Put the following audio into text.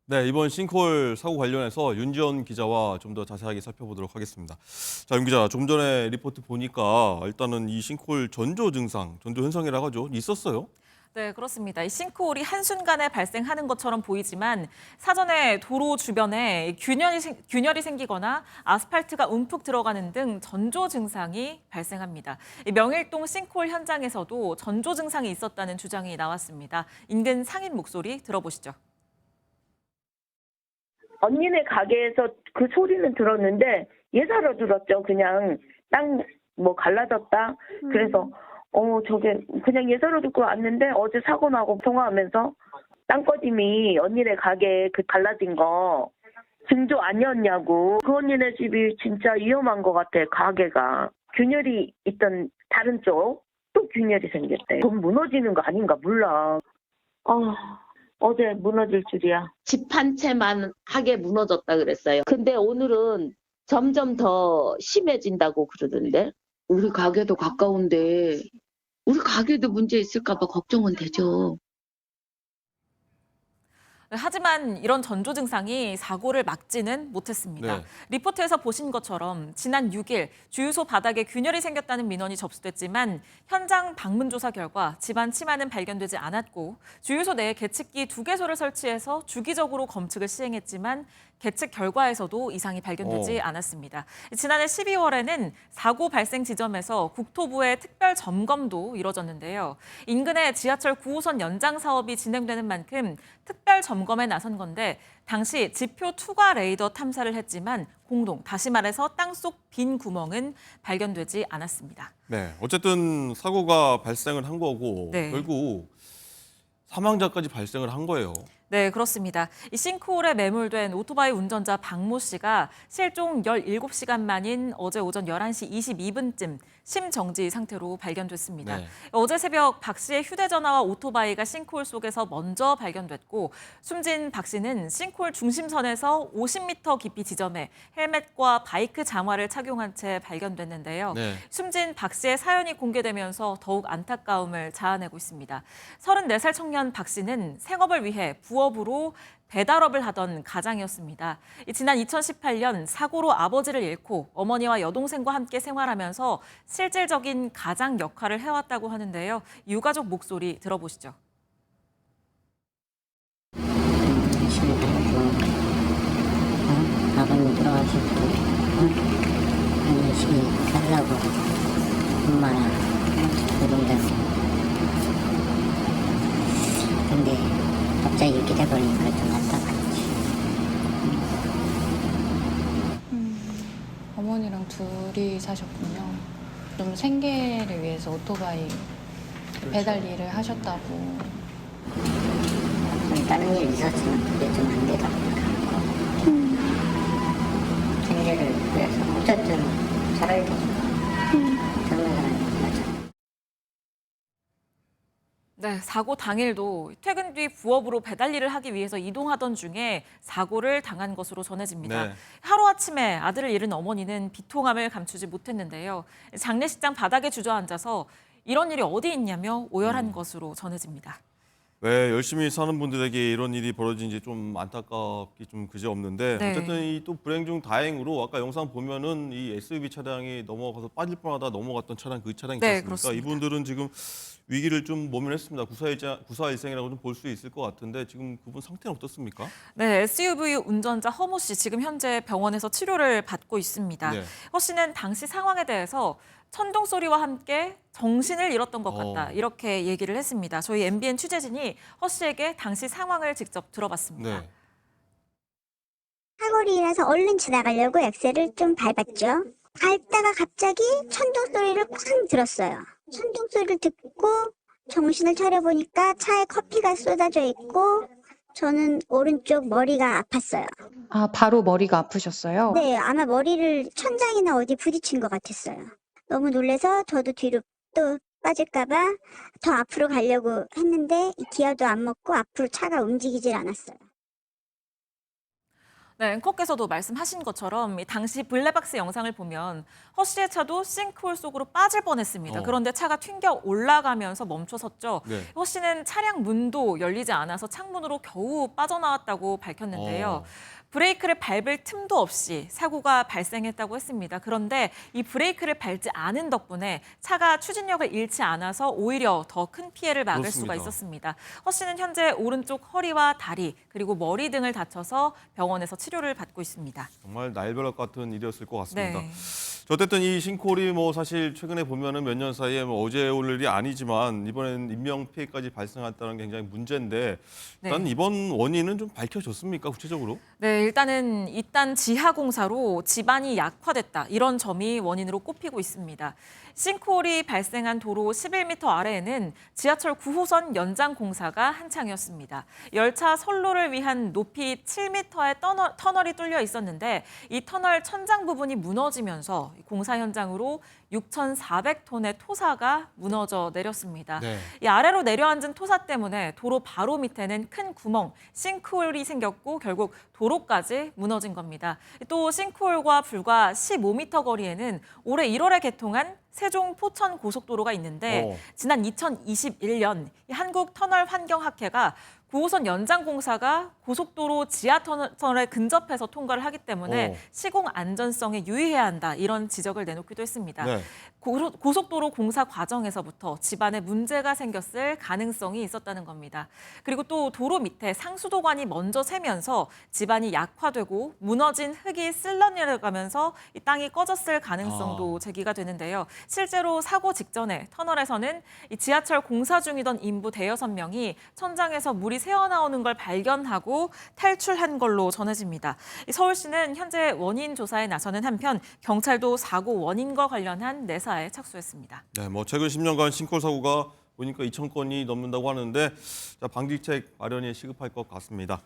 네, 이번 싱크홀 사고 관련해서 윤지원 기자와 좀 더 자세하게 살펴보도록 하겠습니다. 자, 윤 기자, 좀 전에 리포트 보니까 일단은 이 싱크홀 전조 증상, 전조 현상이라고 하죠. 있었어요? 네, 그렇습니다. 이 싱크홀이 한순간에 발생하는 것처럼 보이지만 사전에 도로 주변에 균열이 생기거나 아스팔트가 움푹 들어가는 등 전조 증상이 발생합니다. 이 명일동 싱크홀 현장에서도 전조 증상이 있었다는 주장이 나왔습니다. 인근 상인 목소리 들어보시죠. 언니네 가게에서 그 소리는 들었는데 예사로 들었죠. 그냥 땅 뭐 갈라졌다. 그래서 저게 그냥 예사로 듣고 왔는데 어제 사고 나고 통화하면서 땅꺼짐이 언니네 가게에 그 갈라진 거 증조 아니었냐고. 그 언니네 집이 진짜 위험한 것 같아. 가게가 균열이 있던 다른 쪽 또 균열이 생겼대. 그건 무너지는 거 아닌가 몰라. 어제 무너질 줄이야. 집 한 채만 하게 무너졌다 그랬어요. 근데 오늘은 점점 더 심해진다고 그러던데. 우리 가게도 가까운데 우리 가게도 문제 있을까 봐 걱정은 되죠. 하지만 이런 전조 증상이 사고를 막지는 못했습니다. 네. 리포트에서 보신 것처럼 지난 6일 주유소 바닥에 균열이 생겼다는 민원이 접수됐지만 현장 방문 조사 결과 집안 치마는 발견되지 않았고 주유소 내에 계측기 2개소를 설치해서 주기적으로 검측을 시행했지만 계측 결과에서도 이상이 발견되지 않았습니다. 지난해 12월에는 사고 발생 지점에서 국토부의 특별 점검도 이뤄졌는데요. 인근의 지하철 9호선 연장 사업이 진행되는 만큼 특별 점검에 나선 건데 당시 지표 투과 레이더 탐사를 했지만 다시 말해서 땅속 빈 구멍은 발견되지 않았습니다. 네, 어쨌든 사고가 발생을 한 거고 네. 결국 사망자까지 발생을 한 거예요. 네, 그렇습니다. 이 싱크홀에 매몰된 오토바이 운전자 박모 씨가 실종 17시간 만인 어제 오전 11시 22분쯤 심정지 상태로 발견됐습니다. 네. 어제 새벽 박 씨의 휴대전화와 오토바이가 싱크홀 속에서 먼저 발견됐고 숨진 박 씨는 싱크홀 중심선에서 50m 깊이 지점에 헬멧과 바이크 장화를 착용한 채 발견됐는데요. 네. 숨진 박 씨의 사연이 공개되면서 더욱 안타까움을 자아내고 있습니다. 34살 청년 박 씨는 생업을 위해 부업으로 배달업을 하던 가장이었습니다. 지난 2018년 사고로 아버지를 잃고 어머니와 여동생과 함께 생활하면서 실질적인 가장 역할을 해왔다고 하는데요. 유가족 목소리 들어보시죠. 열심히 살고, 아버님 돌아가시고, 열심히 살라고 엄마랑 노동자고. 근데 갑자기 이렇게 돼버리니까 좀 안타깝지. 어머니랑 둘이 사셨군요. 좀 생계를 위해서 오토바이 배달 일을 하셨다고. 다른 일 있었지만 그게 좀 안 되다 보니까 생계를 위해서 어쨌든 살아야 되죠. 젊은 사람이 맞아. 네, 사고 당일도 퇴근 뒤 부업으로 배달 일을 하기 위해서 이동하던 중에 사고를 당한 것으로 전해집니다. 네. 하루아침에 아들을 잃은 어머니는 비통함을 감추지 못했는데요. 장례식장 바닥에 주저앉아서 이런 일이 어디 있냐며 오열한 것으로 전해집니다. 네, 열심히 사는 분들에게 이런 일이 벌어진지 좀 안타깝기 좀 그지없는데 네. 어쨌든 이 또 불행 중 다행으로 아까 영상 보면은 이 SUV 차량이 넘어가서 빠질 뻔하다 넘어갔던 차량 그 차량이 네, 있었습니까? 그렇습니다. 이분들은 지금 위기를 좀 모면했습니다. 구사일생이라고 좀 볼 수 있을 것 같은데 지금 그분 상태는 어떻습니까? 네, SUV 운전자 허모 씨 지금 현재 병원에서 치료를 받고 있습니다. 네. 허 씨는 당시 상황에 대해서 천둥 소리와 함께 정신을 잃었던 것 같다. 이렇게 얘기를 했습니다. 저희 MBN 취재진이 허 씨에게 당시 상황을 직접 들어봤습니다. 네. 사거리라서 얼른 지나가려고 엑셀을 좀 밟았죠. 밟다가 갑자기 천둥 소리를 쾅 들었어요. 천둥 소리를 듣고 정신을 차려보니까 차에 커피가 쏟아져 있고 저는 오른쪽 머리가 아팠어요. 아, 바로 머리가 아프셨어요? 네, 아마 머리를 천장이나 어디 부딪힌 것 같았어요. 너무 놀라서 저도 뒤로 또 빠질까봐 더 앞으로 가려고 했는데 이 기어도 안 먹고 앞으로 차가 움직이질 않았어요. 네, 앵커께서도 말씀하신 것처럼 이 당시 블랙박스 영상을 보면 허 씨의 차도 싱크홀 속으로 빠질 뻔했습니다. 그런데 차가 튕겨 올라가면서 멈춰섰죠. 네. 허 씨는 차량 문도 열리지 않아서 창문으로 겨우 빠져나왔다고 밝혔는데요. 어. 브레이크를 밟을 틈도 없이 사고가 발생했다고 했습니다. 그런데 이 브레이크를 밟지 않은 덕분에 차가 추진력을 잃지 않아서 오히려 더 큰 피해를 막을 수가 그렇습니다. 있었습니다. 허 씨는 현재 오른쪽 허리와 다리 그리고 머리 등을 다쳐서 병원에서 치료를 받고 있습니다. 정말 날벼락 같은 일이었을 것 같습니다. 네. 어쨌든 이 싱크홀이 뭐 사실 최근에 보면은 몇 년 사이에 뭐 어제 오늘 일이 아니지만 이번엔 인명 피해까지 발생했다는 게 굉장히 문제인데 일단 네. 이번 원인은 좀 밝혀졌습니까 구체적으로? 네, 일단은 이딴 지하 공사로 집안이 약화됐다. 이런 점이 원인으로 꼽히고 있습니다. 싱크홀이 발생한 도로 11m 아래에는 지하철 9호선 연장 공사가 한창이었습니다. 열차 선로를 위한 높이 7m의 터널이 뚫려 있었는데 이 터널 천장 부분이 무너지면서 공사 현장으로 6,400톤의 토사가 무너져 내렸습니다. 네. 이 아래로 내려앉은 토사 때문에 도로 바로 밑에는 큰 구멍, 싱크홀이 생겼고 결국 도로까지 무너진 겁니다. 또 싱크홀과 불과 15m 거리에는 올해 1월에 개통한 세종 포천 고속도로가 있는데 지난 2021년 한국터널환경학회가 9호선 연장 공사가 고속도로 지하 터널에 근접해서 통과를 하기 때문에 시공 안전성에 유의해야 한다 이런 지적을 내놓기도 했습니다. 네. 고속도로 공사 과정에서부터 집안에 문제가 생겼을 가능성이 있었다는 겁니다. 그리고 또 도로 밑에 상수도관이 먼저 새면서 집안이 약화되고 무너진 흙이 쓸려 내려가면서 이 땅이 꺼졌을 가능성도 제기가 되는데요. 실제로 사고 직전에 터널에서는 이 지하철 공사 중이던 인부 대여섯 명이 천장에서 물이 새어나오는 걸 발견하고 탈출한 걸로 전해집니다. 서울시는 현재 원인 조사에 나서는 한편 경찰도 사고 원인과 관련한 내사에 착수했습니다. 네, 뭐 최근 10년간 싱크홀 사고가 보니까 2,000건이 넘는다고 하는데 자, 방지책 마련이 시급할 것 같습니다.